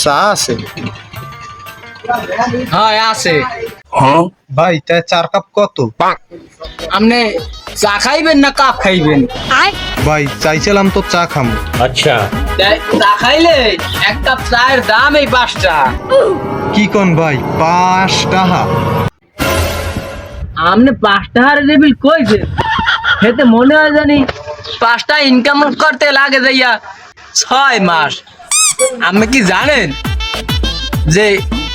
চা আছে? হ্যাঁ আছে। ভাই তাই 4 কাপ কত? আপনি চা খাইবেন না কাপ খাইবেন? ভাই চাইছিলাম তো চা খামু। अच्छा চা খাইলে এক কাপ চায়ের দাম এই 5 টাকা। কি কোন ভাই, 5 টাকা? আপনি 5 টাকার লেবিল কইছে, খেতে মনে হয় জানি 5 টাকা ইনকাম করতে লাগে যাইয়া 6 মাস। আপনি কি জানেন যে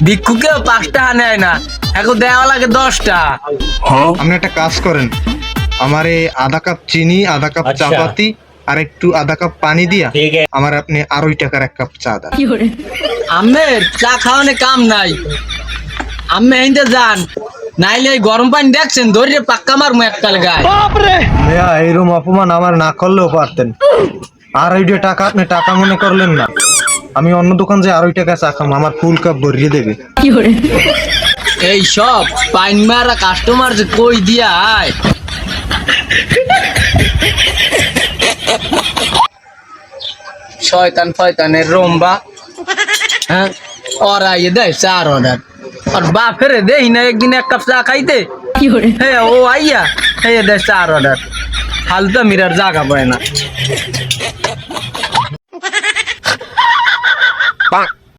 ভিক্ষুকেও 5 টাকা নেয় না, এখন দেওয়া লাগে 10 টাকা। আপনি একটা কাজ করেন, আমারে আধা কাপ চিনি, আধা কাপ আচ্ছা। চাপাতি আর একটু আধা কাপ পানি দিয়া ठीक है আমার আপনি 2.5 টাকার 1 কাপ চা দেন। আমের চা খাওয়ানে কাম নাই, আমি এইটা যান, নাইলে এই গরম পানি দেখছেন ধরে পাক্কা মারমু এককাল গায়ে। ভাইয়া এইরকম অপমান আমার না করলেও পারতেন। 2.5 টাকা আপনি টাকা মনে করলেন না, আমি অন্য দোকান যে 2.5 টাকা চা খাম, আমার ফুল কাপ ভরিয়ে দেবে। এই সব পাইন মারা কাস্টমার যে কই দিয়া আয়। শয়তান ফয়তানের রম্বা, হ্যাঁ ওরা ইয়ে দেয় চার অর্ডার, আর বাপের দেই না একদিন 1 কাপ চা খাইতে, হ্যাঁ ও আইয়া হ্যাঁ দেয় 4 অর্ডার। হালতা মিরার জায়গা পায় না।